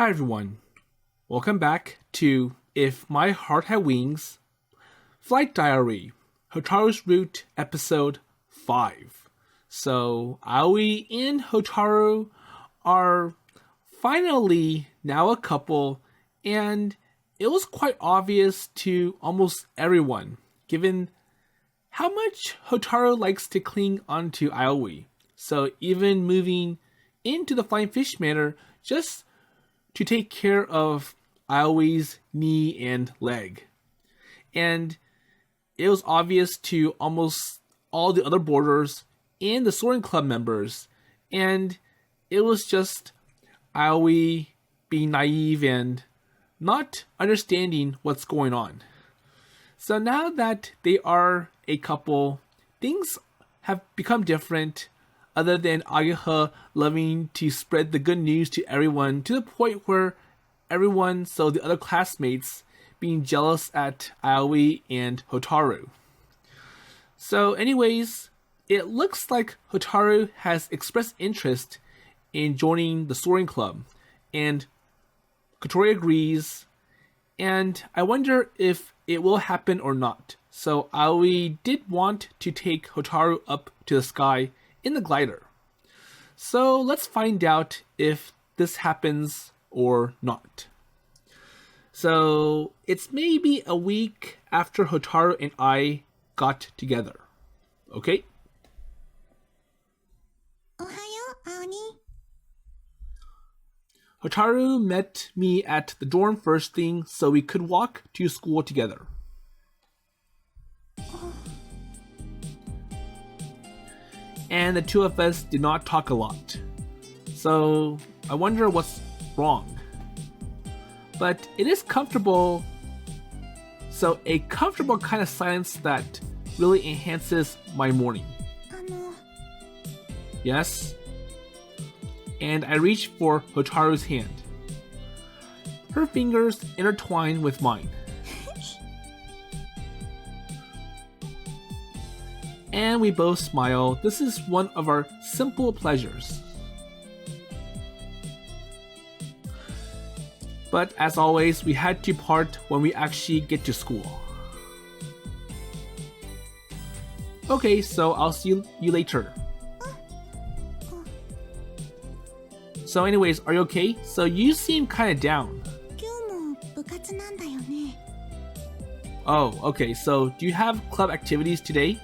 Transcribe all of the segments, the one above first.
Hi everyone, welcome back to If My Heart Had Wings, Flight Diary, Hotaru's Route, Episode 5. So, Aoi and Hotaru are finally now a couple, and it was quite obvious to almost everyone, given how much Hotaru likes to cling onto Aoi. So even moving into the Flying Fish Manor just to take care of Aoi's knee and leg. And it was obvious to almost all the other boarders and the Soaring Club members. And it was just Aoi being naive and not understanding what's going on. So now that they are a couple, things have become different, other than Ageha loving to spread the good news to everyone, to the point where everyone, so the other classmates, being jealous at Aoi and Hotaru. So anyways, it looks like Hotaru has expressed interest in joining the Soaring Club, and Kotori agrees, and I wonder if it will happen or not. So Aoi did want to take Hotaru up to the sky in the glider. So let's find out if this happens or not. So it's maybe a week after Hotaru and I got together. Okay? Hotaru met me at the dorm first thing so we could walk to school together. And the two of us did not talk a lot. So I wonder what's wrong. But it is comfortable. So a comfortable kind of silence that really enhances my morning. Yes? And I reach for Hotaru's hand. Her fingers intertwine with mine. And we both smile. This is one of our simple pleasures. But as always, we had to part when we actually get to school. Okay, so I'll see you later. So anyways, are you okay? So you seem kind of down. Oh, okay, so do you have club activities today?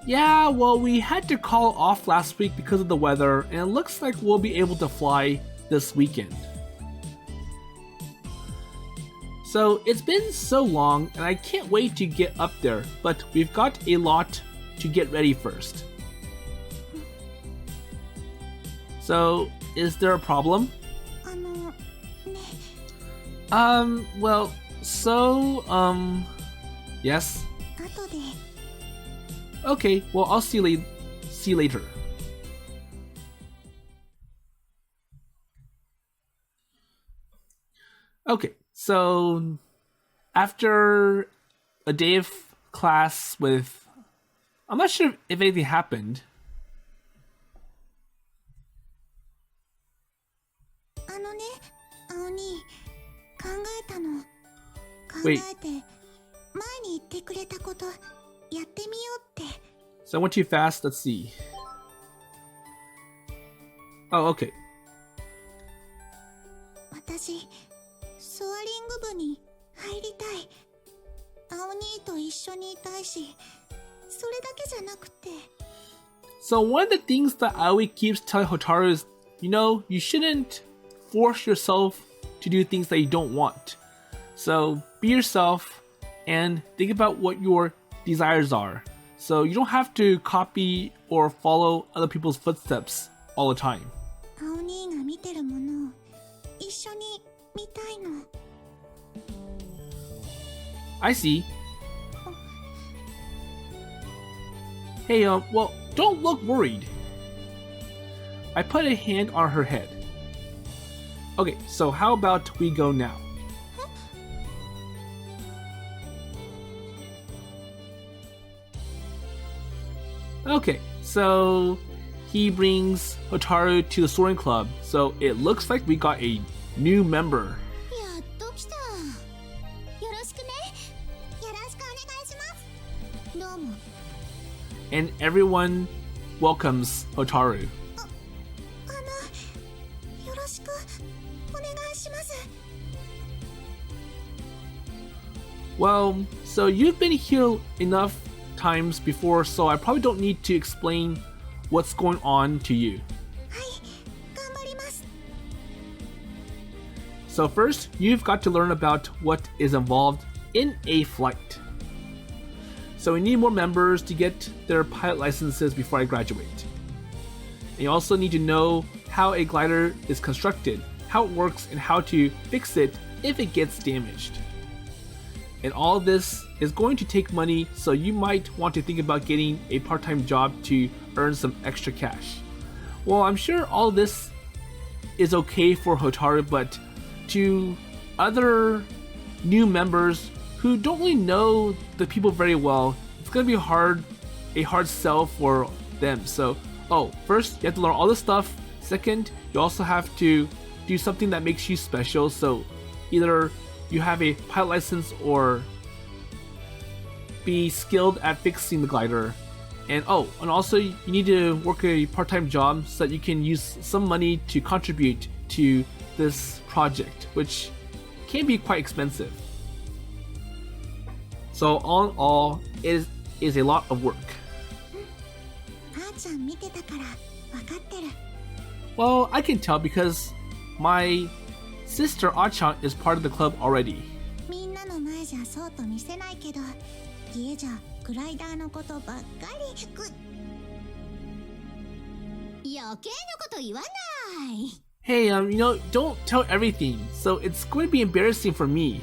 Yeah, well, we had to call off last week because of the weather, and it looks like we'll be able to fly this weekend. So, it's been so long, and I can't wait to get up there, but we've got a lot to get ready first. So, is there a problem? Well, so, yes? Okay, well, I'll see you later. Okay, so after a day of class with... I'm not sure if anything happened. Wait. So I went too fast, let's see. Oh, okay. So one of the things that Aoi keeps telling Hotaru is, you shouldn't force yourself to do things that you don't want. So be yourself and think about what your desires are. So you don't have to copy or follow other people's footsteps all the time. I see. Hey, well, don't look worried. I put a hand on her head. Okay, so how about we go now? Okay, so he brings Hotaru to the Soaring Club, so it looks like we got a new member. And everyone welcomes Hotaru. Well, so you've been here enough times before, so I probably don't need to explain what's going on to you. So first, you've got to learn about what is involved in a flight. So we need more members to get their pilot licenses before I graduate. And you also need to know how a glider is constructed, how it works, and how to fix it if it gets damaged. And all this is going to take money, so you might want to think about getting a part-time job to earn some extra cash. Well, I'm sure all this is okay for Hotaru, but to other new members who don't really know the people very well, it's going to be a hard sell for them. So, first, you have to learn all this stuff. Second, you also have to do something that makes you special. So, either you have a pilot license or be skilled at fixing the glider. And also you need to work a part-time job so that you can use some money to contribute to this project, which can be quite expensive. So all in all, it is a lot of work. Well, I can tell because my sister Achan is part of the club already. Hey, don't tell everything, so it's going to be embarrassing for me.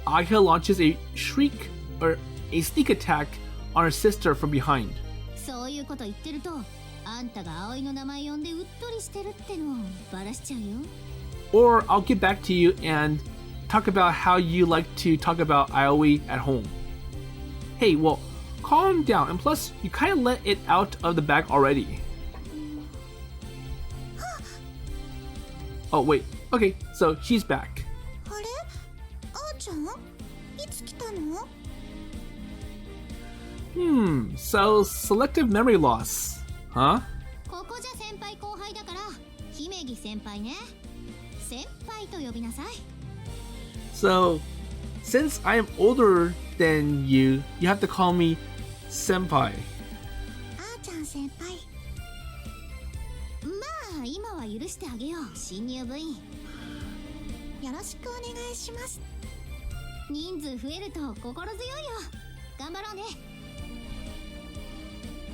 Ageha launches a shriek or a sneak attack on her sister from behind. Or I'll get back to you and talk about how you like to talk about Aoi at home. Hey, well, calm down, and plus, you kind of let it out of the bag already. Oh, wait. Okay, so she's back. So selective memory loss, huh? So, since I am older than you, you have to call me senpai.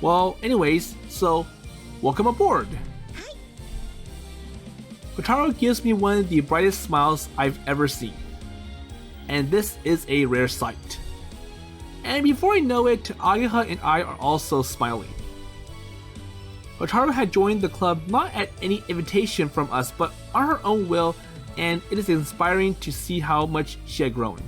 Well, anyways, so welcome aboard. Hotaru gives me one of the brightest smiles I've ever seen. And this is a rare sight. And before I know it, Ageha and I are also smiling. Hotaru had joined the club not at any invitation from us, but on her own will, and it is inspiring to see how much she had grown.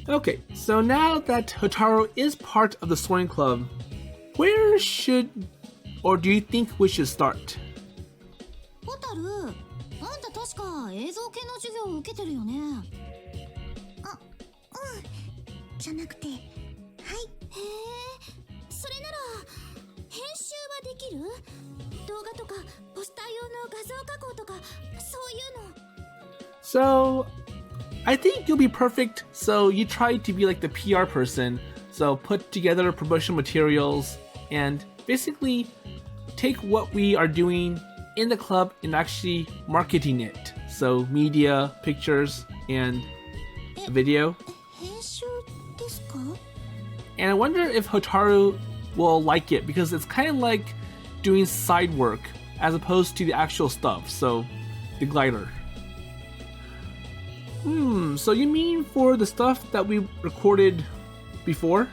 Okay, so now that Hotaru is part of the Soaring Club, where should or do you think we should start? Hotaru, あんた確か映像系の授業を受けてるよね。じゃなくて、はい。へえ、それなら編集はできる？動画とかポスター用の画像加工とかそういうの。So, I think you'll be perfect. So you try to be like the PR person. So put together promotional materials and basically take what we are doing in the club and actually marketing it. So media, pictures, and video. And I wonder if Hotaru will like it because it's kind of like doing side work as opposed to the actual stuff. So the glider. So you mean for the stuff that we recorded before?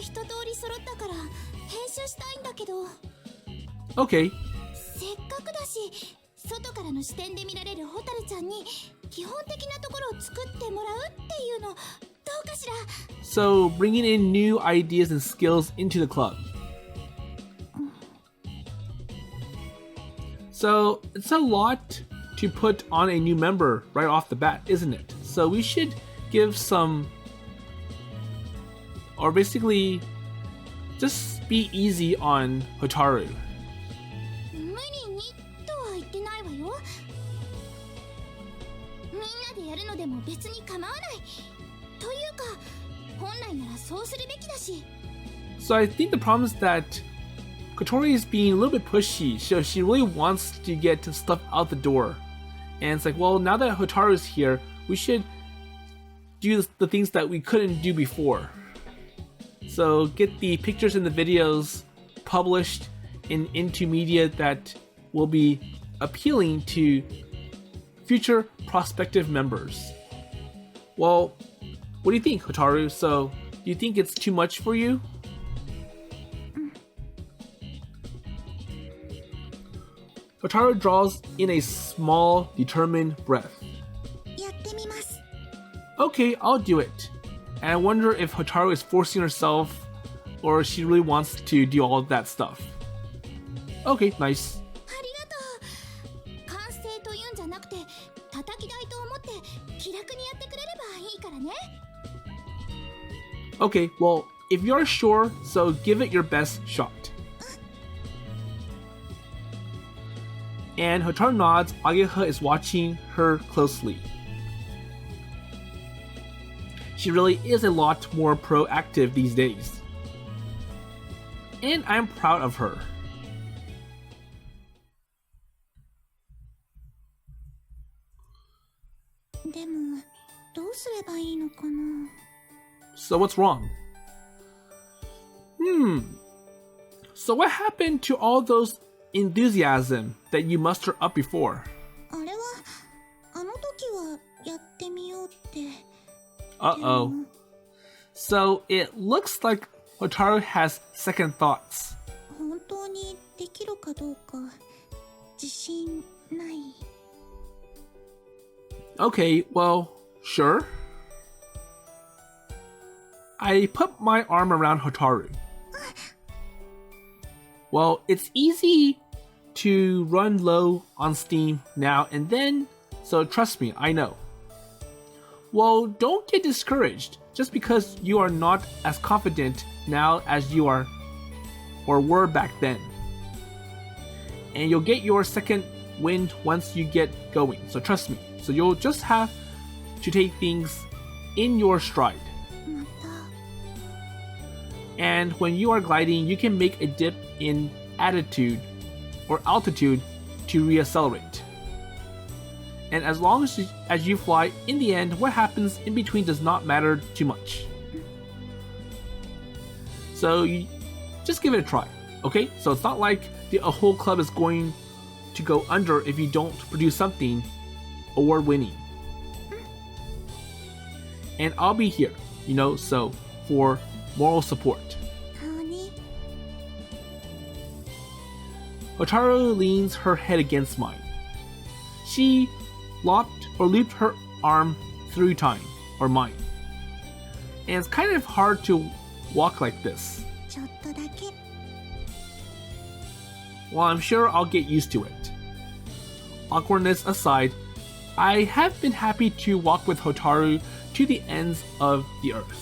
一通り揃ったから編集したいんだけど。 Okay. せっかくだし外からの視点で見られるホタルちゃんに基本的なところを作ってもらうっていうのどうかしら。 So, bringing in new ideas and skills into the club. So, it's a lot to put on a new member right off the bat, isn't it? So we should give some, or basically just be easy on Hotaru. 無理にとは言ってないわよ。みんなでやるのでも別に構わないというか、本来ならそうするべきだし。 So I think the problem is that Kotori is being a little bit pushy, so she really wants to get stuff out the door. And it's like, well, now that Hotaru is here, we should do the things that we couldn't do before. So get the pictures and the videos published into media that will be appealing to future prospective members. Well, what do you think, Hotaru? So, do you think it's too much for you? Hotaru draws in a small, determined breath. やってみます。 Okay, I'll do it. And I wonder if Hotaru is forcing herself or she really wants to do all of that stuff. Okay, nice. ありがとう。完成というんじゃなくて叩き台と思って気楽にやってくれればいいからね。 Okay, well, if you're sure, so give it your best shot. And Hotaru nods. Ageha is watching her closely. She really is a lot more proactive these days. And I'm proud of her. So what's wrong? So what happened to all those enthusiasm that you mustered up before? あれはあの時はやってみようって。 Uh-oh. So it looks like Hotaru has second thoughts. 本当にできるかどうか自信ない。 Okay, well, sure. I put my arm around Hotaru. Well, it's easy to run low on steam now and then, so trust me, I know. Well, don't get discouraged just because you are not as confident now as you are or were back then. And you'll get your second wind once you get going, so trust me. So you'll just have to take things in your stride. And when you are gliding, you can make a dip in attitude or altitude to reaccelerate. And as long as you fly, in the end, what happens in between does not matter too much. So you just give it a try, okay? So it's not like the whole club is going to go under if you don't produce something award-winning. And I'll be here, so for moral support. Hotaru leans her head against mine. She looped her arm through mine. And it's kind of hard to walk like this. Well, I'm sure I'll get used to it. Awkwardness aside, I have been happy to walk with Hotaru to the ends of the earth.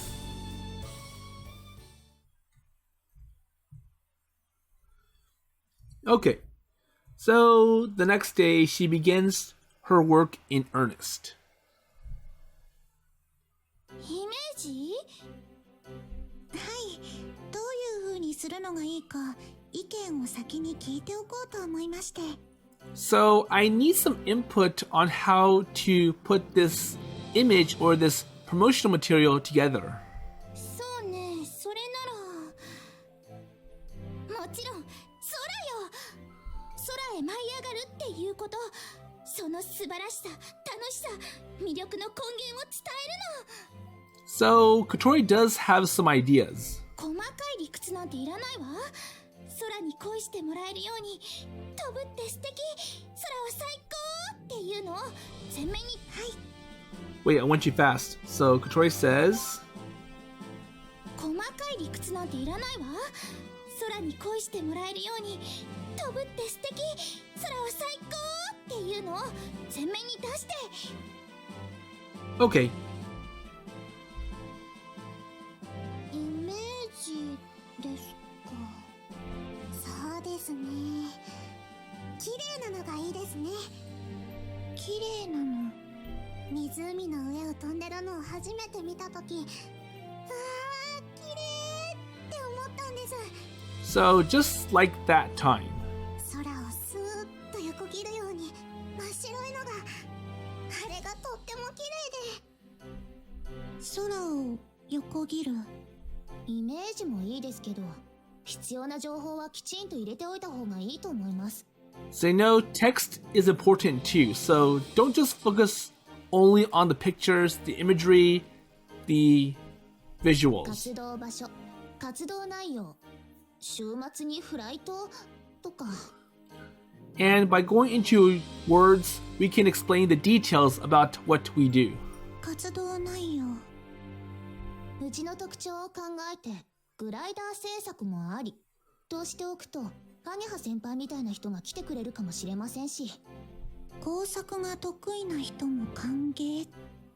Okay, so the next day she begins her work in earnest. イメージ？はい、どういう風にするのがいいか意見を先に聞いておこうと思いまして。 So I need some input on how to put this image or this promotional material together. そうね、それならもちろん空よ。空へ舞い上がるっていうこと、その素晴らしさ、楽しさ、魅力の根源を伝えるの。 So Kotori does have some ideas. 細かい理屈なんていらないわ。空に恋してもらえるように飛ぶって素敵、空は最高っていうのを前面に。はい。 Wait, I want you fast. So Kotori says, 細かい理屈なんていらないわ。空に恋してもらえるように飛ぶって素敵、空は最高っていうのを前面に出して。 okay. イメージですか。そうですね。綺麗なのがいいですね。綺麗なの。湖の上を飛んでるのを初めて見たとき、うわー、綺麗って思ったんです。 So just like that time. 空をスーッと横切るように真っ白いのが、あれがとっても綺麗で。空を横切る。イメージもいいですけど、必要な情報はきちんと入れておいた方がいいと思います。So you know, text is important too. So don't just focus only on the pictures, the imagery, the visuals. 活動場所、活動内容、週末にフライトとか。 And by going into words, we can explain the details about what we do. 活動内容。うちの特徴を考えてグライダー制作もありとしておくと、アゲハ先輩みたいな人が来てくれるかもしれませんし、工作が得意な人も歓迎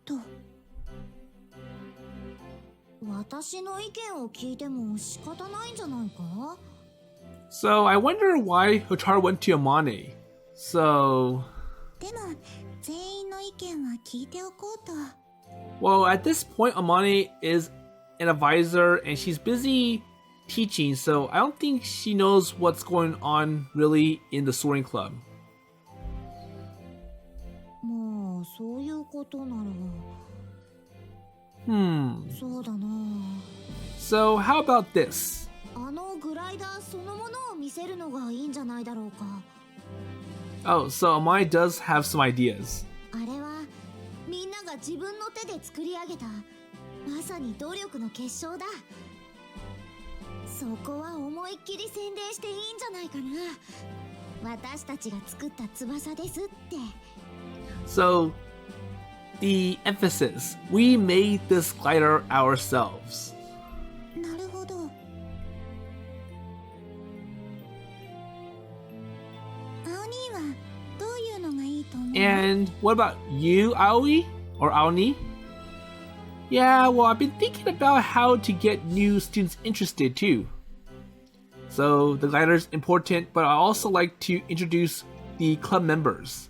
と。私の意見を聞いても仕方ないんじゃないか。 So I wonder why Hotaru went to Amane. So, でも全員の意見は聞いておこうと。 well, at this point, Amane is an advisor and she's busy teaching, so I don't think she knows what's going on really in the Soaring Club. まあそういうことなら。そうだな。 So how about this? あのグライダーそのものを見せるのがいいんじゃないだろうか。 Oh, so Amane does have some ideas. あれはみんなが自分の手で作り上げたまさに努力の結晶だ。そこは思いっきり宣伝していいんじゃないかな。私たちが作った翼ですって。 So, the emphasis, we made this glider ourselves. なるほど。青兄はどういうのがいいと思う？ And what about you, Aoi? Or Aoni? Yeah, well, I've been thinking about how to get new students interested too. So, the glider is important, but I also like to introduce the club members.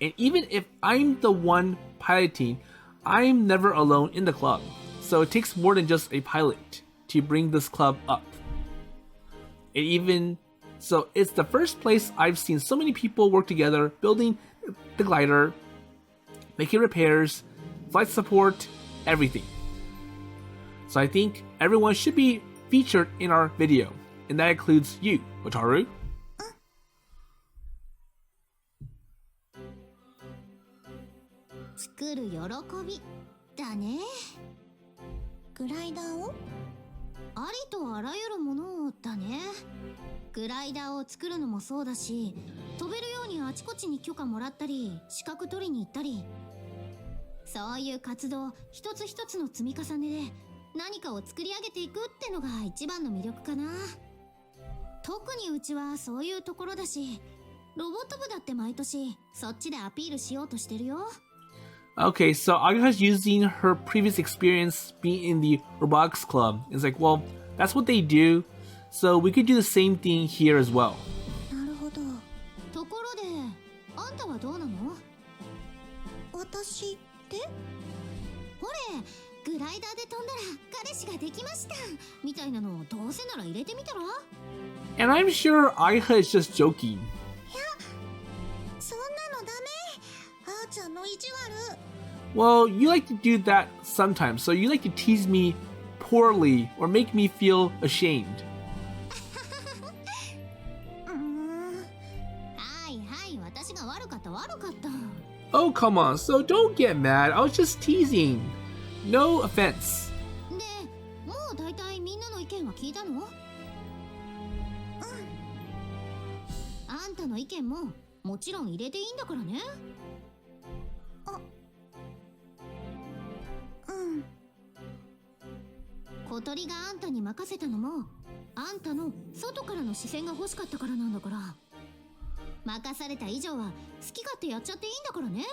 And even if I'm the one piloting, I'm never alone in the club. So it takes more than just a pilot to bring this club up. So it's the first place I've seen so many people work together, building the glider, making repairs, flight support, everything. So I think everyone should be featured in our video, and that includes you, Hotaru. 作る喜びだね。グライダーを？ありとあらゆるものをだね。グライダーを作るのもそうだし、飛べるようにあちこちに許可もらったり、資格取りに行ったり、そういう活動一つ一つの積み重ねで何かを作り上げていくってのが一番の魅力かな。特にうちはそういうところだし、ロボット部だって毎年そっちでアピールしようとしてるよ。 Okay, so Ageha's using her previous experience being in the robotics club. It's like, well, that's what they do, so we could do the same thing here as well. なるほど。ところで、あんたはどうなの？私って？ほれ、グライダーで飛んだら彼氏ができましたみたいなのをどうせなら入れてみたら？ And I'm sure Ageha is just joking. いや、そんなのダメ。あーちゃんの意地悪。 Well, you like to do that sometimes, so you like to tease me poorly or make me feel ashamed. はいはい、私が悪かった悪かった。 Oh, come on, so don't get mad. I was just teasing. No offense. で、もう大体みんなたの？あんたの意見ももちろん入れていいんだからね。小鳥があんたに任せたのもあんたの外からの視線が欲しかったからなんだから。任された以上は好き勝手やっちゃっていいんだからね。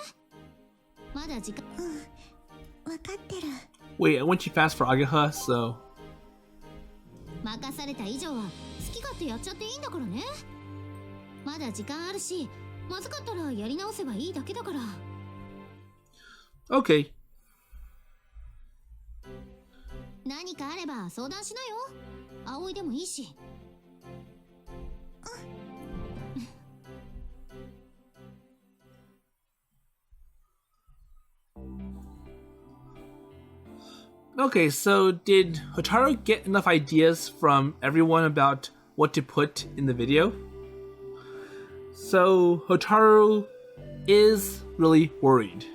まだ時間。分かってる。Wait, I went too fast for Ageha, so. 任された以上は好き勝手やっちゃっていいんだからね。まだ時間あるし、まずかったらやり直せばいいだけだから。Okay. 何かあれば相談しなよ。葵でもいいし。Okay, so did Hotaru get enough ideas from everyone about what to put in the video? So Hotaru is really worried.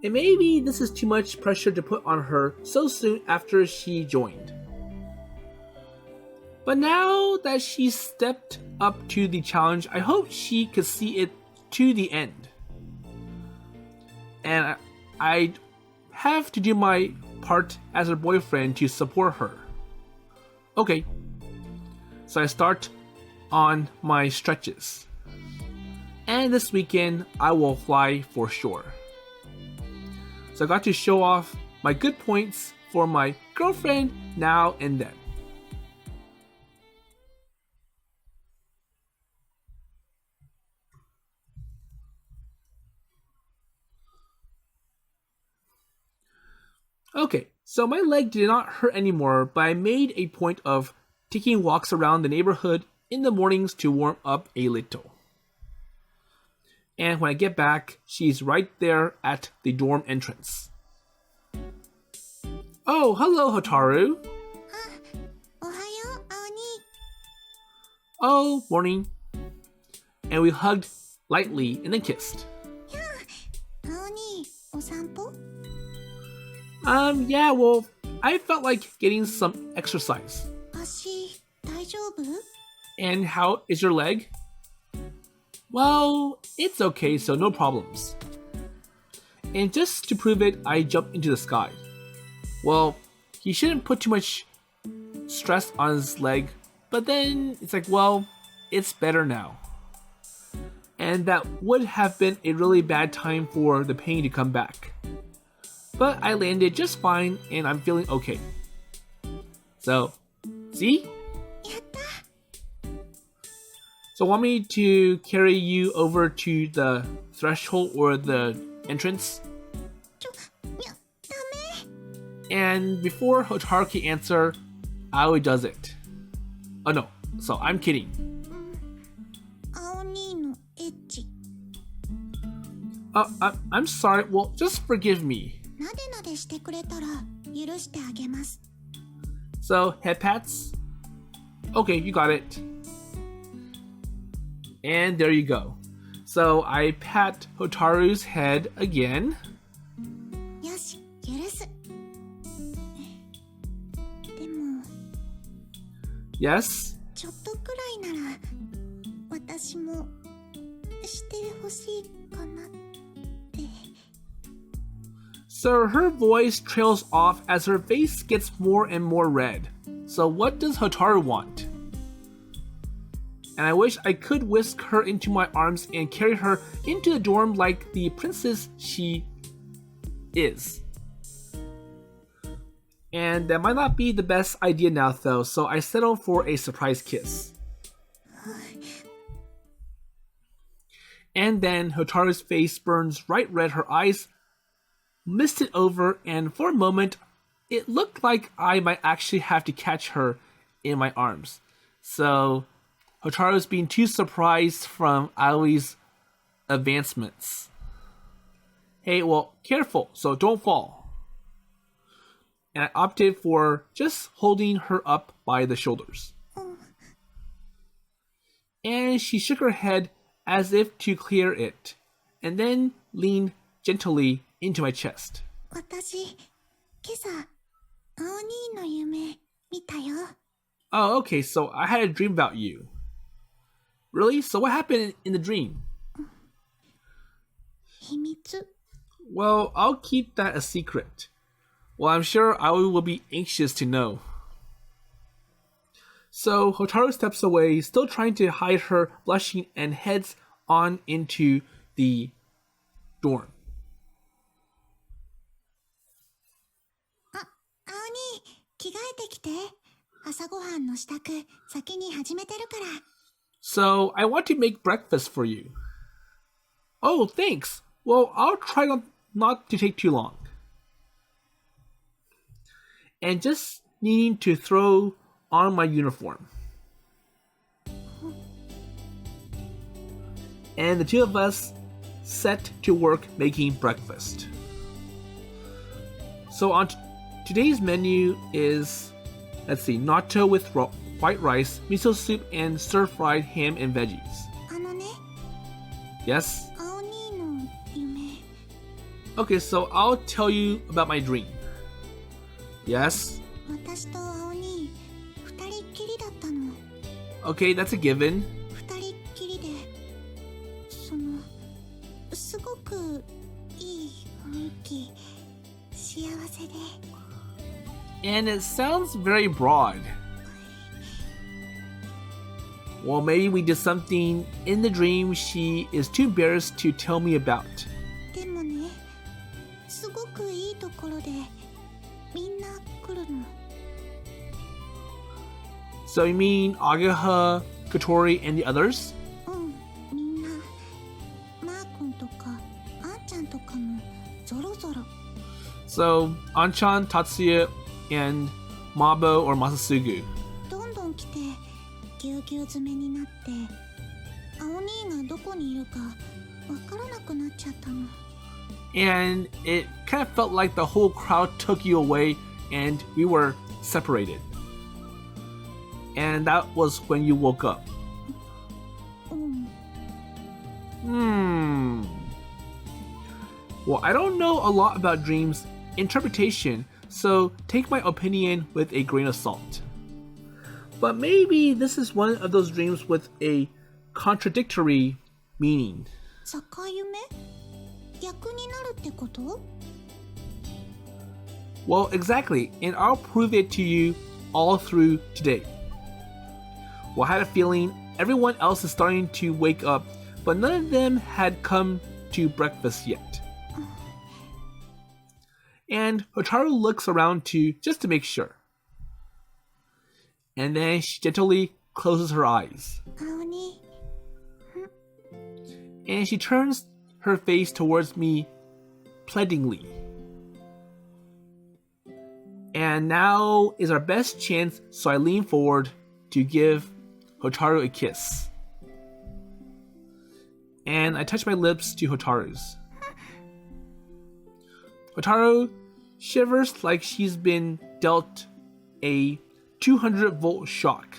And maybe this is too much pressure to put on her so soon after she joined. But now that she stepped up to the challenge, I hope she could see it to the end. And I have to do my part as her boyfriend to support her. Okay, so I start on my stretches. And this weekend, I will fly for sure. So I got to show off my good points for my girlfriend now and then. Okay, so my leg did not hurt anymore, but I made a point of taking walks around the neighborhood in the mornings to warm up a little. And when I get back, she's right there at the dorm entrance. Oh, hello, Hotaru. Oh, morning. And we hugged lightly and then kissed. Yeah, well, I felt like getting some exercise. And how is your leg? Well, it's okay, so no problems. And just to prove it, I jumped into the sky. Well, he shouldn't put too much stress on his leg, but then it's like, well, it's better now. And that would have been a really bad time for the pain to come back. But I landed just fine and I'm feeling okay. So, see? So want me to carry you over to the threshold or the entrance? And before Hotaru can answer, Aoi does it. Oh no, so I'm kidding. I'm sorry, well, just forgive me. So, head pats? Okay, you got it. And there you go. So I pat Hotaru's head again. Yes? So her voice trails off as her face gets more and more red. So what does Hotaru want? And I wish I could whisk her into my arms and carry her into the dorm like the princess she is. And that might not be the best idea now though, so I settle for a surprise kiss. And then Hotaru's face burns bright red, her eyes misted over, and for a moment, it looked like I might actually have to catch her in my arms. So Hotaru's being too surprised from Aoi's advancements. Hey, well, careful, so don't fall. And I opted for just holding her up by the shoulders. And she shook her head as if to clear it, and then leaned gently into my chest. 見たよ。 Oh, okay, so I had a dream about you. Really? So what happened in the dream? 秘密。 Well, I'll keep that a secret. Well, I'm sure Aoi will be anxious to know. So Hotaru steps away, still trying to hide her blushing, and heads on into the dorm. あ、青に着替えてきて。朝ごはんの支度、先に始めてるから。 So I want to make breakfast for you. Oh, thanks. Well, I'll try not to take too long. And just needing to throw on my uniform. And the two of us set to work making breakfast. So on today's menu is, let's see, natto with white rice, miso soup, and stir-fried ham and veggies. あのね、 Yes? 青兄の夢。 Okay, so I'll tell you about my dream. Yes? 私と青兄、二人っきりだったの。 Okay, that's a given. 二人っきりで、すごくいい雰囲気、幸せで。 And it sounds very broad. Well, maybe we did something in the dream she is too embarrassed to tell me about. でもね、すごくいいところで、みんな来るの。 So you mean Ageha, Kotori, and the others? うん、みんな。マー君とか、あんちゃんとかも、ぞろぞろ。 So Anchan, Tatsuya, and Mabo or Masasugu. どんどん来て、ぎゅうぎゅう詰めになって、青兄がどこにいるか、わからなくなっちゃったの。 And it kind of felt like the whole crowd took you away and we were separated. And that was when you woke up. うん。 Well, I don't know a lot about dreams interpretation, so take my opinion with a grain of salt. But maybe this is one of those dreams with a contradictory meaning. 逆夢？逆になるってこと？ Well, exactly, and I'll prove it to you all through today. Well, I had a feeling everyone else is starting to wake up, but none of them had come to breakfast yet. And Hotaru looks around too, just to make sure. And then she gently closes her eyes. 青に。 And she turns her face towards me pleadingly. And now is our best chance, so I lean forward to give Hotaru a kiss. And I touch my lips to Hotaru's. Hotaru shivers like she's been dealt a 200-volt shock.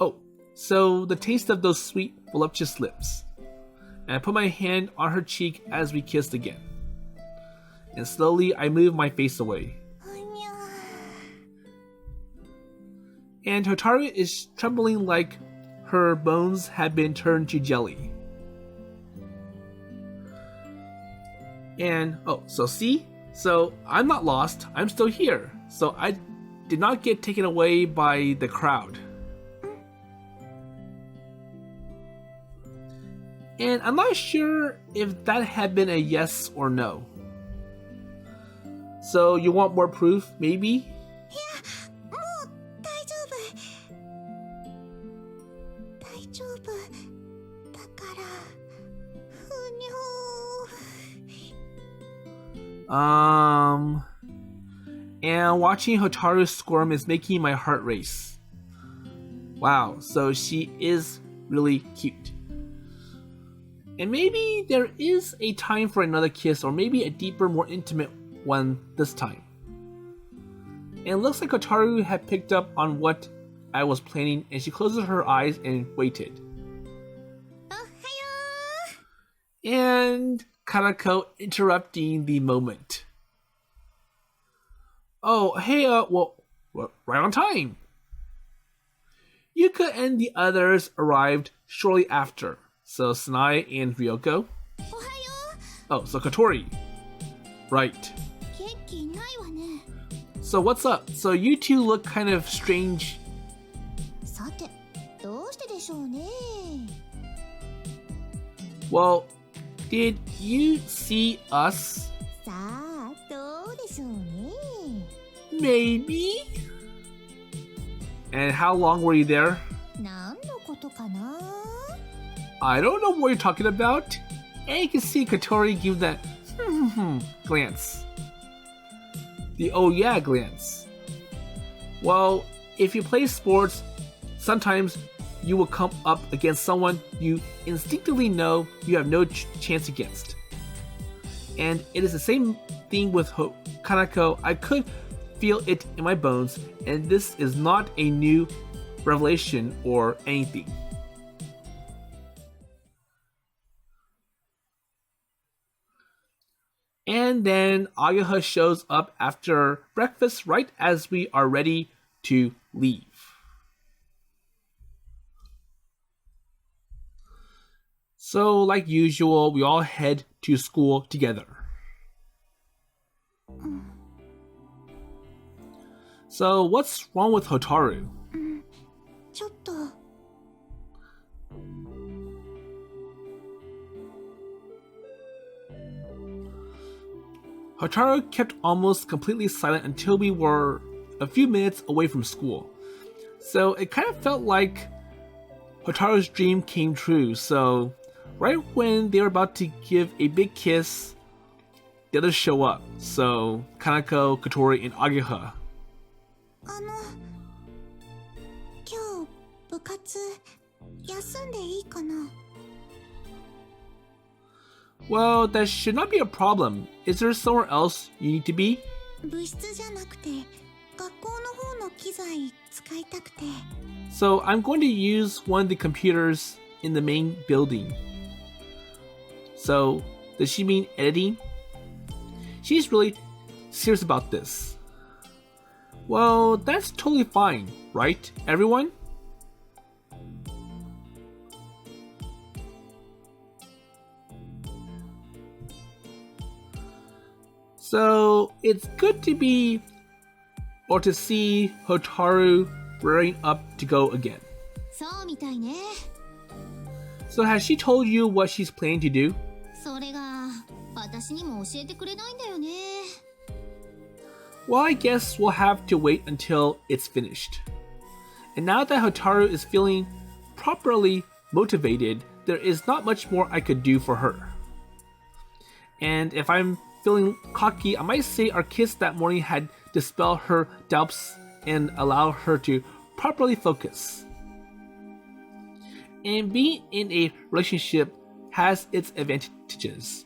Oh, so the taste of those sweet, voluptuous lips. And I put my hand on her cheek as we kissed again. And slowly I move my face away. うにゃー。 And Hotaru is trembling like her bones have been turned to jelly. And, oh, so see? So I'm not lost, I'm still here. So I did not get taken away by the crowd. And I'm not sure if that had been a yes or no. So you want more proof, maybe? いや、もう大丈夫。大丈夫。だから、ふにょー。And watching Hotaru squirm is making my heart race. Wow, so she is really cute. And maybe there is a time for another kiss, or maybe a deeper, more intimate one this time. And it looks like Hotaru had picked up on what I was planning, and she closes her eyes and waited. おはよう。 And Kanako interrupting the moment. Oh, hey, well, right on time. Yuka and the others arrived shortly after. So Sanae and Ryoko. おはよ Oh, so Kotori. Right. う。元気いないわね。 So what's up? So you two look kind of strange. さて、どうしてでしょうね。 Well, did you see us? さあ、どうでしょうね。 Maybe? And how long were you there? 何のことかな。 I don't know what you're talking about. And you can see Kotori give that glance. The oh yeah glance. Well, if you play sports, sometimes you will come up against someone you instinctively know you have no chance against. And it is the same thing with Kanako. I could feel it in my bones, and this is not a new revelation or anything. And then Ageha shows up after breakfast right as we are ready to leave. So, like usual, we all head to school together. So, what's wrong with Hotaru? ちょっと。 Hotaru kept almost completely silent until we were a few minutes away from school. So it kind of felt like Hotaru's dream came true. So right when they were about to give a big kiss, the others show up. So Kanako, Kotori, and Ageha. 今日部活休んでいいかな。 Well, that should not be a problem. Is there somewhere else you need to be? 部室じゃなくて学校の方の機材使いたくて。 So I'm going to use one of the computers in the main building. So, does she mean editing? She's really serious about this. Well, that's totally fine, right, everyone? So, it's good to be or to see Hotaru rearing up to go again. そうみたいね。 So, has she told you what she's planning to do? それが私にも教えてくれないんだよね。 Well, I guess we'll have to wait until it's finished. And now that Hotaru is feeling properly motivated, there is not much more I could do for her. And if I'm feeling cocky, I might say our kiss that morning had dispelled her doubts and allow her to properly focus. And being in a relationship has its advantages.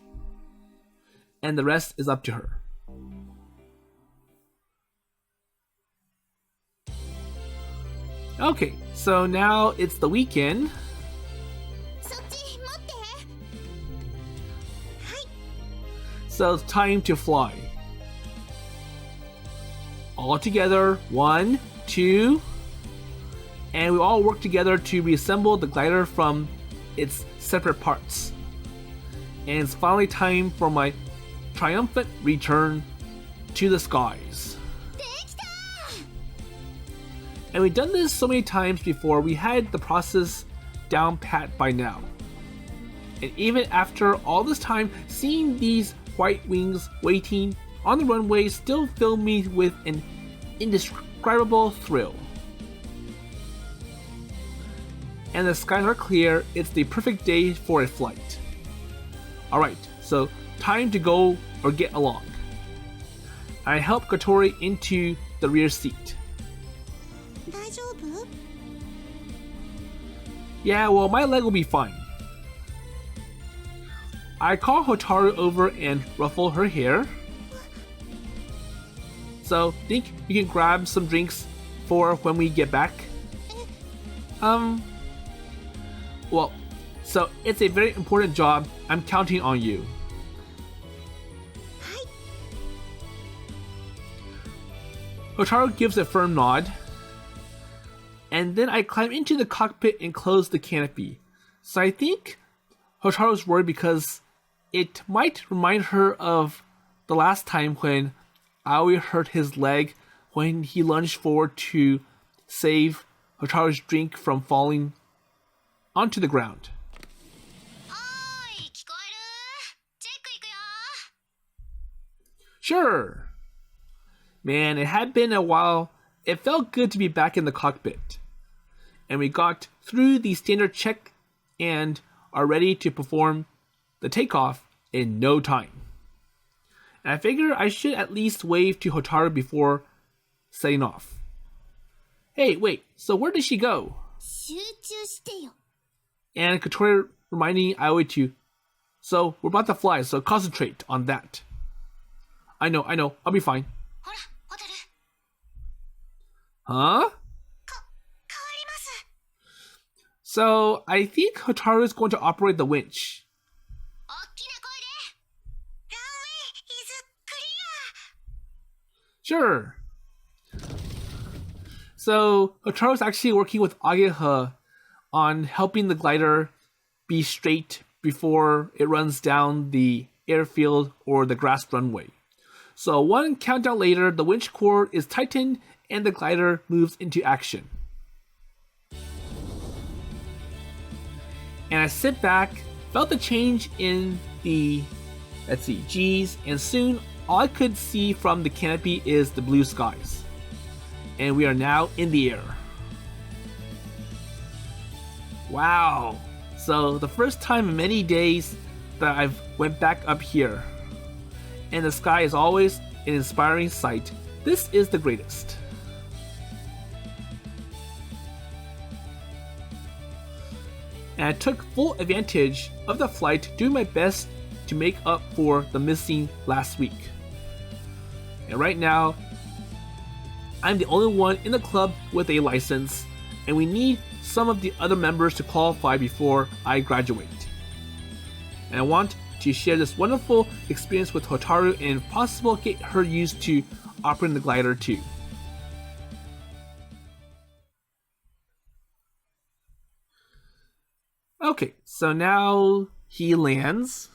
And the rest is up to her. Okay, so now it's the weekend. そっち待って。 So it's time to fly. All together, 1, 2, and we all work together to reassemble the glider from its separate parts. And it's finally time for my triumphant return to the skies. できた。 And we've done this so many times before, we had the process down pat by now. And even after all this time, seeing these white wings waiting on the runway still filled me with an indescribable thrill. And the skies are clear, it's the perfect day for a flight. Alright, so time to go or get along. I help Kotori into the rear seat. 大丈夫？ Yeah, well, my leg will be fine. I call Hotaru over and ruffle her hair. So, think you can grab some drinks for when we get back? Well, so it's a very important job. I'm counting on you. Hotaru gives a firm nod, and then I climb into the cockpit and close the canopy. So I think Hotaru's worried because it might remind her of the last time when Aoi hurt his leg when he lunged forward to save Hotaru's drink from falling onto the ground. Sure. Man, it had been a while. It felt good to be back in the cockpit. And we got through the standard check and are ready to perform the takeoff in no time. And I figure I should at least wave to Hotaru before setting off. Hey, wait, so where did she go? And Kotori reminding Aoi to, so we're about to fly, so concentrate on that. I know, I'll be fine. Huh? So, I think Hotaru is going to operate the winch. Sure. So, Hotaru's actually working with Ageha on helping the glider be straight before it runs down the airfield or the grass runway. So, one countdown later, the winch cord is tightened and the glider moves into action. And I sit back, felt the change in the, G's, and soon all I could see from the canopy is the blue skies. And we are now in the air. Wow. So the first time in many days that I've went back up here. And the sky is always an inspiring sight. This is the greatest. And I took full advantage of the flight, doing my best to make up for the missing last week. And right now, I'm the only one in the club with a license, and we need some of the other members to qualify before I graduate. And I want to share this wonderful experience with Hotaru and if possible get her used to operating the glider too. Okay, so now he lands.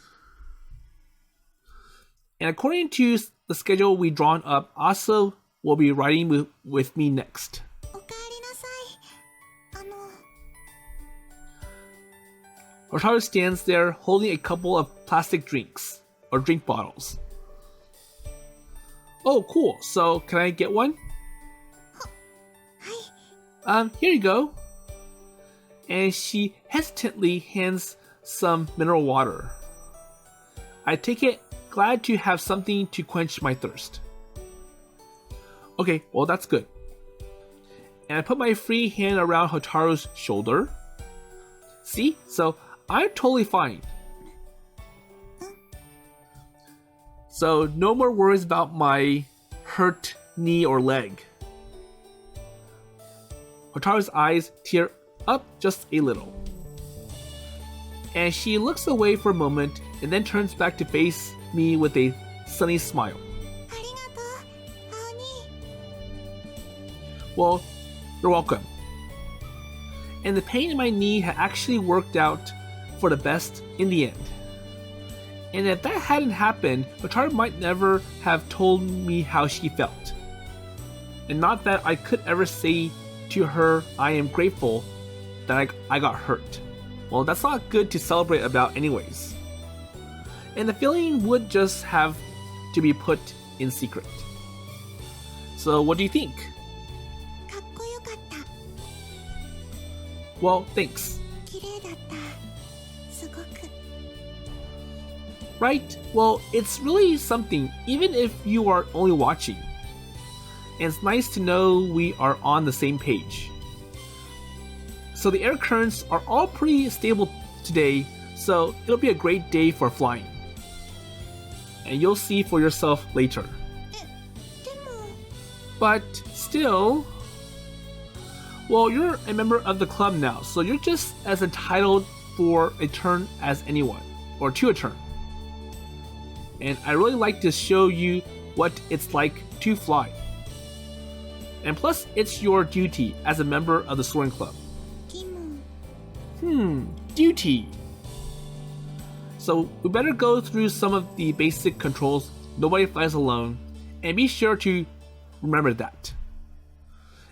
And according to the schedule we drawn up, Asa will be riding with me next. Hotaru stands there holding a couple of plastic drinks, or drink bottles. Oh, cool. So, can I get one? Here you go. And she hesitantly hands some mineral water. I take it, glad to have something to quench my thirst. Okay, well that's good. And I put my free hand around Hotaru's shoulder. See? So, I'm totally fine. So, no more worries about my hurt knee or leg. Hotaru's eyes tear up just a little. And she looks away for a moment and then turns back to face me with a sunny smile. Well, you're welcome. And the pain in my knee had actually worked out for the best in the end. And if that hadn't happened, Hotaru might never have told me how she felt. And not that I could ever say to her I am grateful that I got hurt. Well, that's not good to celebrate about anyways. And the feeling would just have to be put in secret. So what do you think? Well, thanks. Right? Well, it's really something, even if you are only watching. And it's nice to know we are on the same page. So the air currents are all pretty stable today, so it'll be a great day for flying. And you'll see for yourself later. But still, well, you're a member of the club now, so you're just as entitled for a turn as anyone, or to a turn. And I really like to show you what it's like to fly. And plus, it's your duty as a member of the Soaring Club. キモ Duty. So we better go through some of the basic controls. Nobody flies alone. And be sure to remember that.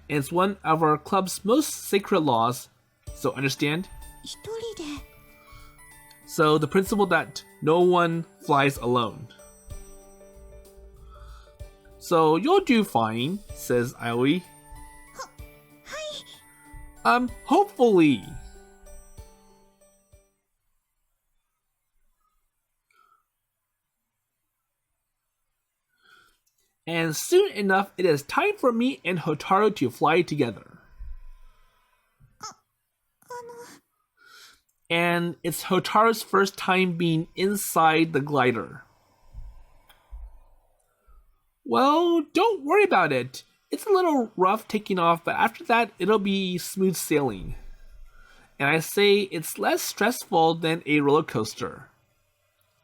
And it's one of our club's most sacred laws. So understand? 一人で So the principle that no one flies alone. So you'll do fine, says Aoi. はい Hopefully. And soon enough, it is time for me and Hotaru to fly together. あの And it's Hotaru's first time being inside the glider. Well, don't worry about it. It's a little rough taking off, but after that, it'll be smooth sailing. And I say it's less stressful than a roller coaster.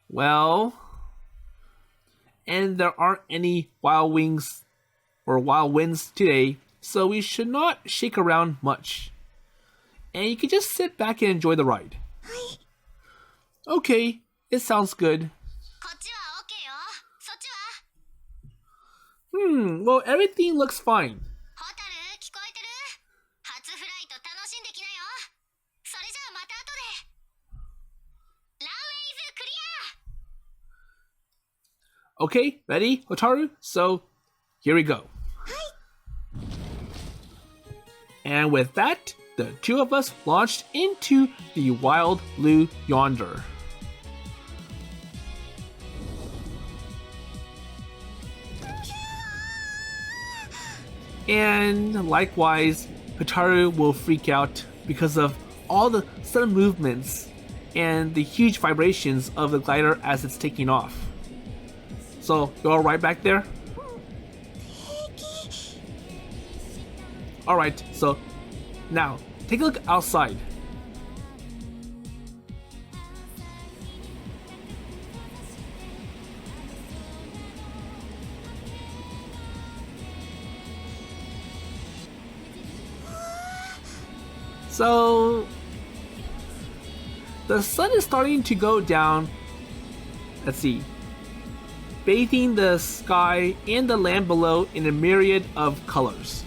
Well, and there aren't any wild wings or wild winds today, so we should not shake around much. And you can just sit back and enjoy the ride. はい Okay, it sounds good. こっちは OK よそっちは Well, everything looks fine. ホタル聞こえてる初フライト楽しんできなよそれじゃあまた後でランウェイズクリア Okay, ready, Hotaru? So, here we go. And with that, the two of us launched into the wild blue yonder. And likewise, Hotaru will freak out because of all the sudden movements and the huge vibrations of the glider as it's taking off. So, you alright back there? 平気 Alright, so now take a look outside. So the sun is starting to go down. Let's see. Bathing the sky and the land below in a myriad of colors.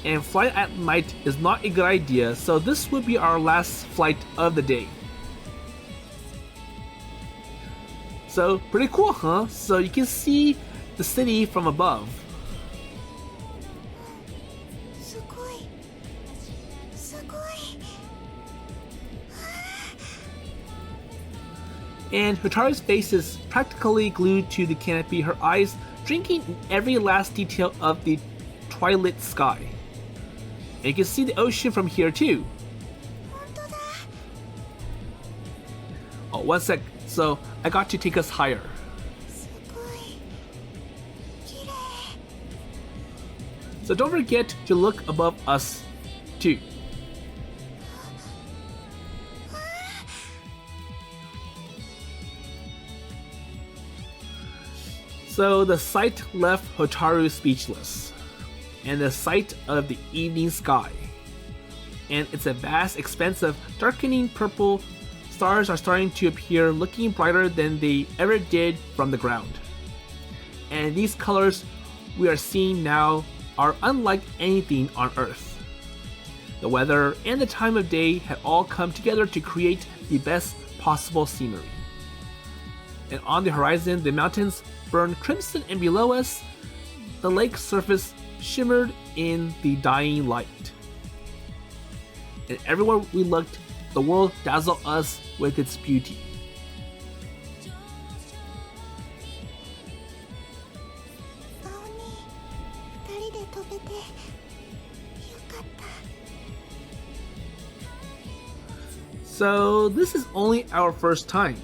And flight at night is not a good idea, so this would be our last flight of the day. So, pretty cool, huh? So you can see the city from above. すごいすごい And Hotaru's face is practically glued to the canopy, her eyes drinking in every last detail of the twilight sky. And you can see the ocean from here too. 本当だ Oh, one sec. So I got to take us higher. すごい綺麗 So don't forget to look above us too. So the sight left Hotaru speechless, and the sight of the evening sky. And it's a vast expanse of darkening purple. Stars are starting to appear, looking brighter than they ever did from the ground. And these colors we are seeing now are unlike anything on Earth. The weather and the time of day had all come together to create the best possible scenery. And on the horizon, the mountains burned crimson, and below us, the lake surface shimmered in the dying light. And everywhere we looked, the world dazzled us with its beauty. 青に二人で飛べてよかった So this is only our first time.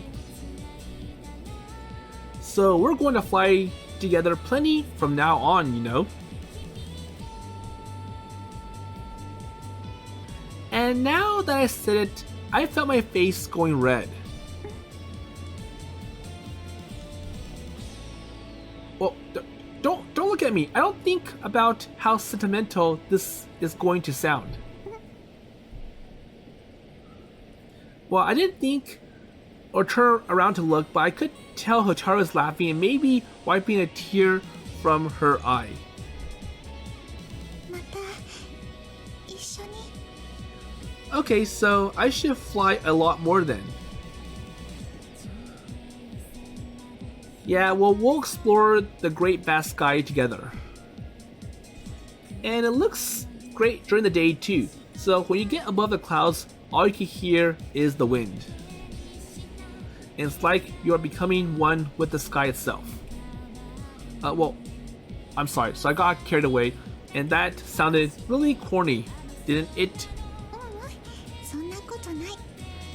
So we're going to fly together plenty from now on, you know. And now that I said it, I felt my face going red. Well, don't look at at me. I don't think about how sentimental this is going to sound. Well, I didn't think or turn around to look, but I could tell Hotaru was laughing and maybe wiping a tear from her eye. Okay, so I should fly a lot more then. Yeah, well, we'll explore the great vast sky together. And it looks great during the day too. So when you get above the clouds, all you can hear is the wind. And it's like you're becoming one with the sky itself. Well, I'm sorry, so I got carried away, and that sounded really corny, didn't it?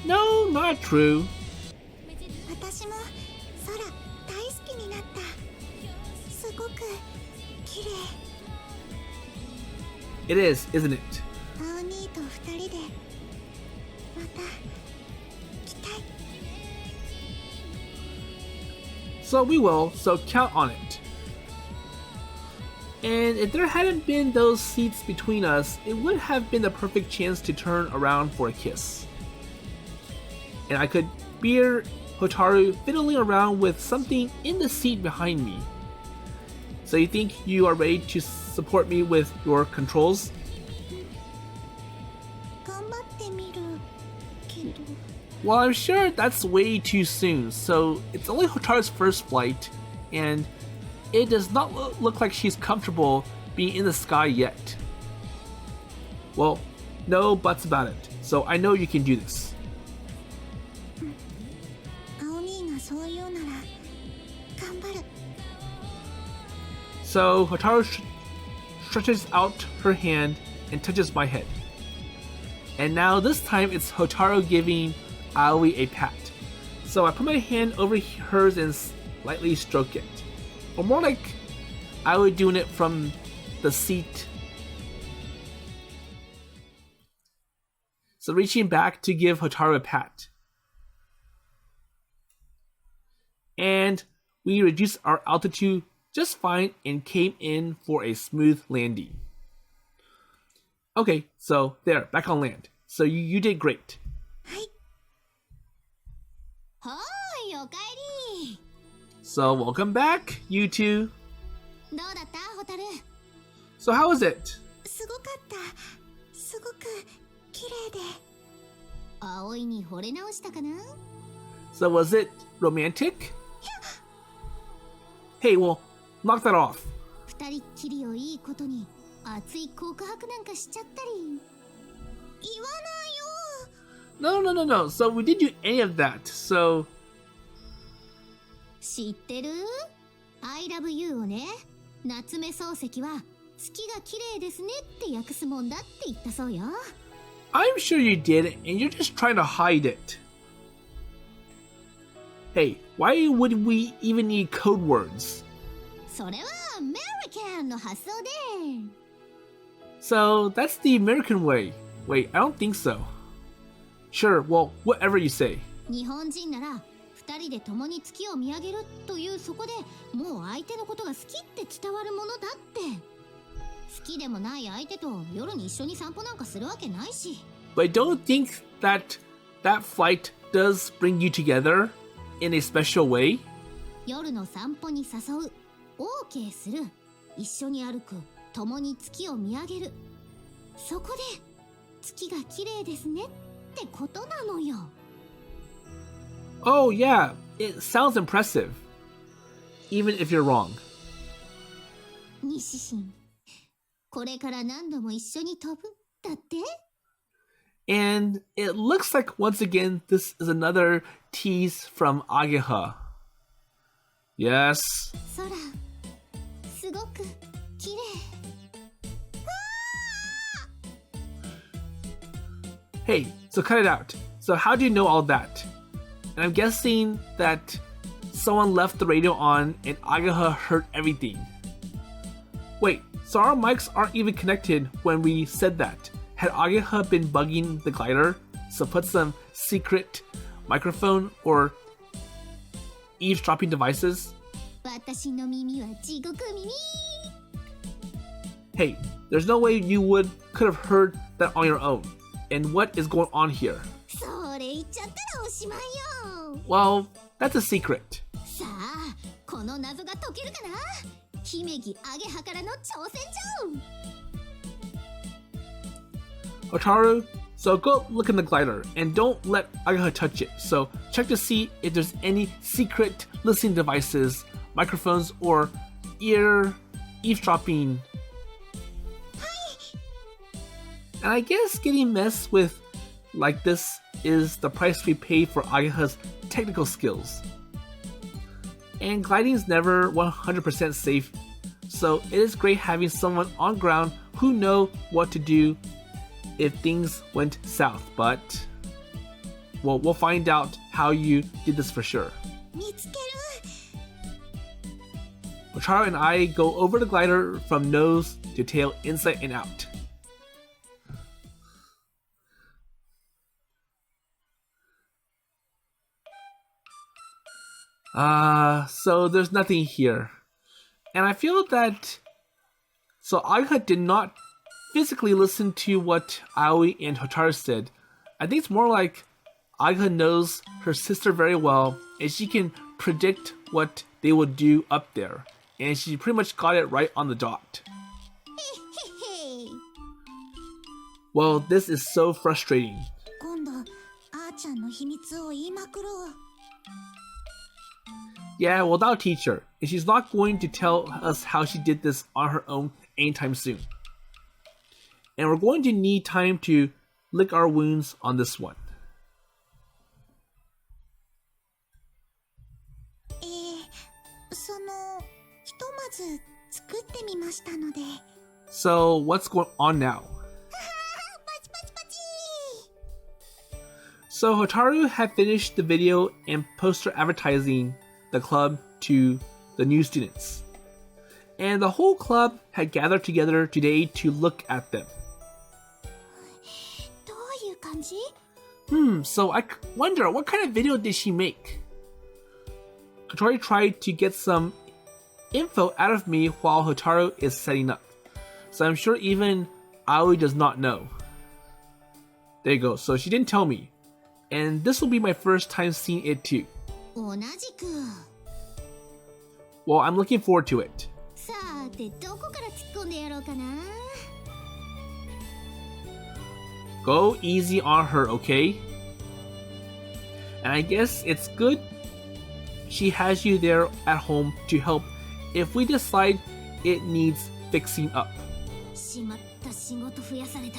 No, not true. It is, isn't it? So we will, so count on it. And if there hadn't been those seats between us, it would have been the perfect chance to turn around for a kiss. And I could hear Hotaru fiddling around with something in the seat behind me. So you think you are ready to support me with your controls? Well, I'm sure that's way too soon, so it's only Hotaru's first flight, and it does not look like she's comfortable being in the sky yet. Well, no buts about it, so I know you can do this. So Hotaru stretches out her hand and touches my head. And now this time it's Hotaru giving Aoi a pat. So I put my hand over hers and lightly stroke it. Or more like Aoi doing it from the seat. So reaching back to give Hotaru a pat. And we reduced our altitude just fine and came in for a smooth landing. Okay, so there, back on land. So you did great. So welcome back, you two. So how was it? So was it romantic? Hey, well, knock that off. No. So we didn't do any of that, so... 知ってる I love you をね、夏目漱石は月が綺麗ですねって訳すもんだって言ったそうよ。I'm sure you did, and you're just trying to hide it. Hey, why would we even need code words? それは American の発想で。So that's the American way. Wait, I don't think so. Sure, well, whatever you say. 日本人なら二人で共に月を見上げるというそこでもう相手のことが好きって伝わるものだって。好きでもない相手と夜に一緒に散歩なんかするわけないし。But don't think that flight does bring you together in a special way? 夜の散歩に誘う、OK する、一緒に歩く、共に月を見上げる。そこで月が綺麗ですねってことなのよ。Oh yeah, it sounds impressive. Even if you're wrong. 西新、これから何度も一緒に飛ぶだって？ And it looks like once again this is another tease from Ageha. Yes. 空、すごく綺麗。Hey, so cut it out. So how do you know all that? And I'm guessing that someone left the radio on and Ageha heard everything. Wait, so our mics aren't even connected when we said that. Had Ageha been bugging the glider, so put some secret microphone or eavesdropping devices? 私の耳は地獄耳。Hey, there's no way you could have heard that on your own. And what is going on here? それ言っちゃったらおしまいよ。 Well, that's a secret. さあ、この謎が解けるかな。姫木アゲハからの挑戦状。 Hotaru, so go look in the glider and don't let Ageha touch it. So check to see if there's any secret listening devices, microphones, or eavesdropping. And I guess getting messed with like this is the price we pay for Ageha's technical skills. And gliding is never 100% safe, so it is great having someone on ground who know what to do if things went south. But well, we'll find out how you did this for sure. 見つける。 Hotaru and I go over the glider from nose to tail, inside and out. So there's nothing here. And I feel that... So Ageha did not physically listen to what Aoi and Hotaru said. I think it's more like Ageha knows her sister very well, and she can predict what they will do up there. And she pretty much got it right on the dot. へへへ。 Well, this is so frustrating. 今度、あーちゃんの秘密を言いまくろう。 Yeah, well, that'll teach her. And she's not going to tell us how she did this on her own anytime soon. And we're going to need time to lick our wounds on this one. その、ひとまず作ってみましたので。 So, what's going on now? パチパチパチ。 So, Hotaru had finished the video and poster advertising the club to the new students. And the whole club had gathered together today to look at them. どういう感じ？ So I wonder, what kind of video did she make? Kotori tried to get some info out of me while Hotaru is setting up. So I'm sure even Aoi does not know. There you go, so she didn't tell me. And this will be my first time seeing it too. 同じく。 Well, I'm looking forward to it. さて、どこから突っ込んでやろうかな。 Go easy on her, okay? And I guess it's good she has you there at home to help if we decide it needs fixing up. しまった仕事増やされた。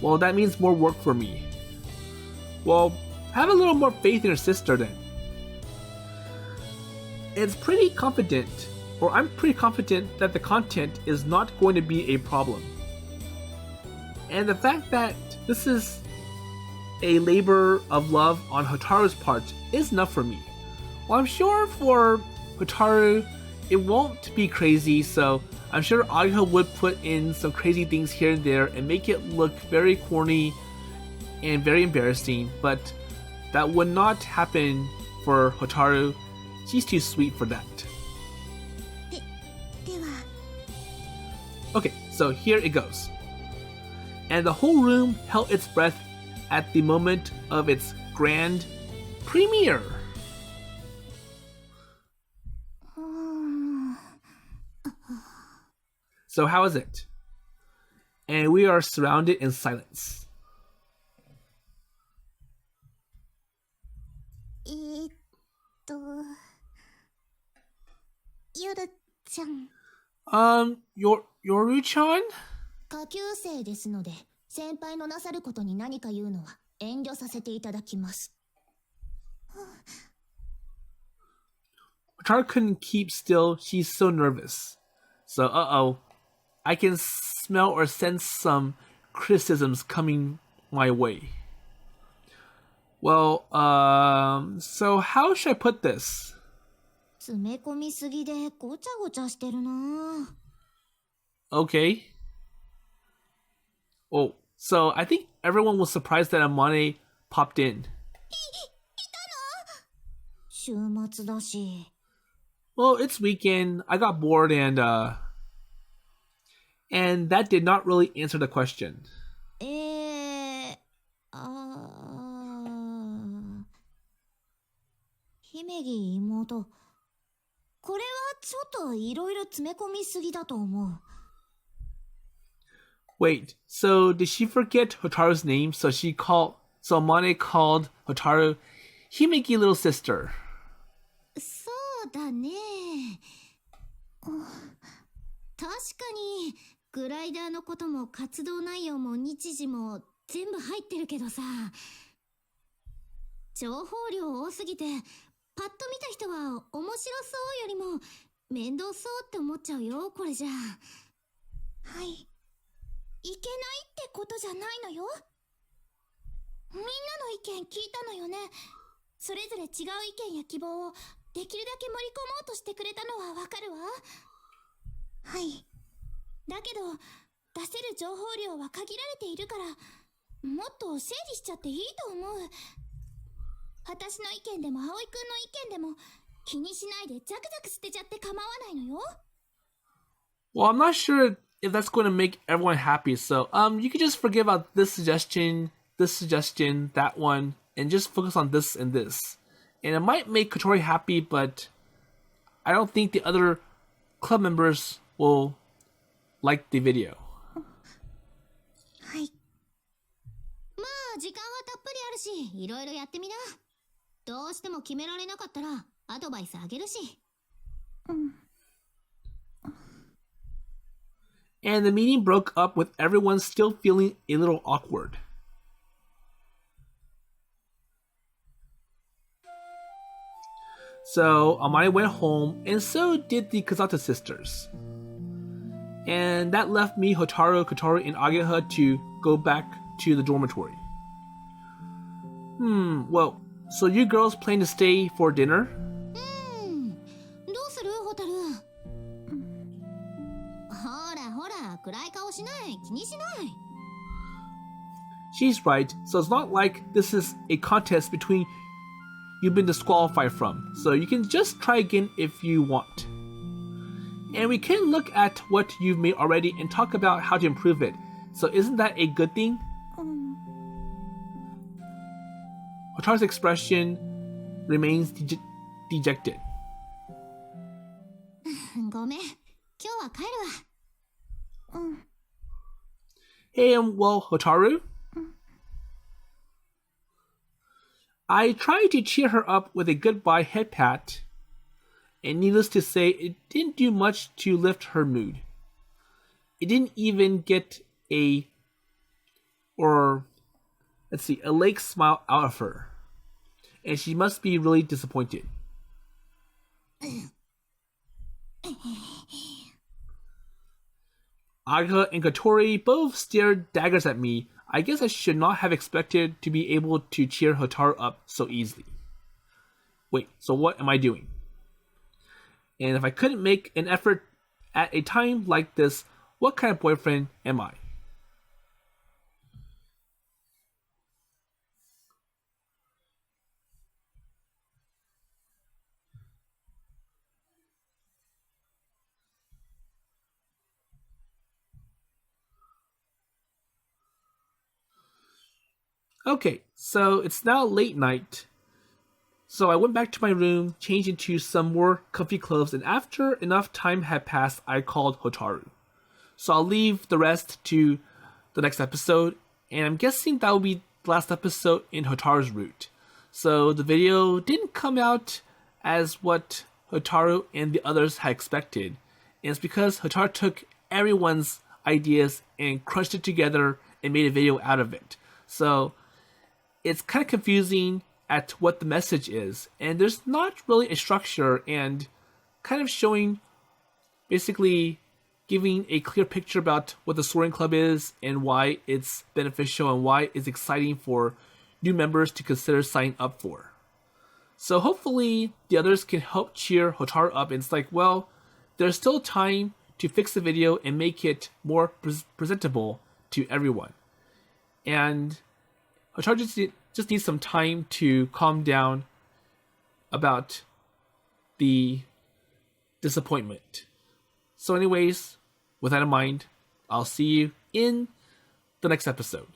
Well, that means more work for me. Well, have a little more faith in your sister then. It's pretty confident, or I'm pretty confident that the content is not going to be a problem. And the fact that this is a labor of love on Hotaru's part is enough for me. Well, I'm sure for Hotaru, it won't be crazy, so I'm sure Ageha would put in some crazy things here and there and make it look very corny and very embarrassing, but that would not happen for Hotaru. She's too sweet for that. では。 Okay, so here it goes. And the whole room held its breath at the moment of its grand premiere. うーん。 So how is it? And we are surrounded in silence. ヨルちゃん。 Yoru-chan? 下級生ですので、先輩のなさることに何か言うのは遠慮させていただきます。 Hotaru couldn't keep still. She's so nervous. So, uh-oh. I can smell or sense some criticisms coming my way. Well, so how should I put this? 詰め込みすぎでごちゃごちゃしてるな。 Okay. Oh, so I think everyone was surprised that Amane popped in. 週末だし。 Well, it's weekend. I got bored and And that did not really answer the question. 姫木妹。これはちょっといろいろ詰め込みすぎだと思う。Wait, so did she forget Hotaru's name? So Amane called Hotaru Himeki little sister. そうだね。確かにグライダーのことも活動内容も日時も全部入ってるけどさ、情報量多すぎてパッと見た人は面白そうよりも面倒そうって思っちゃうよ、これじゃ。はい、いけないってことじゃないのよ。みんなの意見聞いたのよね。それぞれ違う意見や希望をできるだけ盛り込もうとしてくれたのはわかるわ。はい。だけど出せる情報量は限られているから、もっと整理しちゃっていいと思う。私の意見でも葵くんの意見でも気にしないでザクザク捨てちゃって構わないのよ。Well, I'm not sure if that's going to make everyone happy, so you could just forget about this suggestion, that one, and just focus on this and this. And it might make Kotori happy, but I don't think the other club members will like the video. はい。まあ時間はたっぷりあるし、いろいろやってみな。どうしても決められなかったらアドバイスあげるし。And the meeting broke up with everyone still feeling a little awkward. So Amane went home, and so did the Kazata sisters. And that left me, Hotaru, Kotori, and Ageha to go back to the dormitory. Well, so you girls plan to stay for dinner? どうするホタル。ほらほら、暗い顔しない、気にしない。She's right, so it's not like this is a contest between you've been disqualified from, so you can just try again if you want. And we can look at what you've made already and talk about how to improve it. So isn't that a good thing? Hotaru's expression remains dejected. ごめん、今日は帰るわ。Hey, well, Hotaru? I tried to cheer her up with a goodbye head pat, and needless to say, it didn't do much to lift her mood. It didn't even get a lake smile out of her, and she must be really disappointed. Ageha and Kotori both stared daggers at me. I guess I should not have expected to be able to cheer Hotaru up so easily. Wait, so what am I doing? And if I couldn't make an effort at a time like this, what kind of boyfriend am I? Okay, so it's now late night. So I went back to my room, changed into some more comfy clothes, and after enough time had passed, I called Hotaru. So I'll leave the rest to the next episode, and I'm guessing that will be the last episode in Hotaru's route. So the video didn't come out as what Hotaru and the others had expected, and it's because Hotaru took everyone's ideas and crunched it together and made a video out of it. So it's kind of confusing at what the message is, and there's not really a structure, and kind of showing, basically giving a clear picture about what the Soaring Club is and why it's beneficial and why it's exciting for new members to consider signing up for. So hopefully the others can help cheer Hotaru up, and it's like, well, there's still time to fix the video and make it more presentable to everyone. And Hotaru just needs some time to calm down about the disappointment. So anyways, with that in mind, I'll see you in the next episode.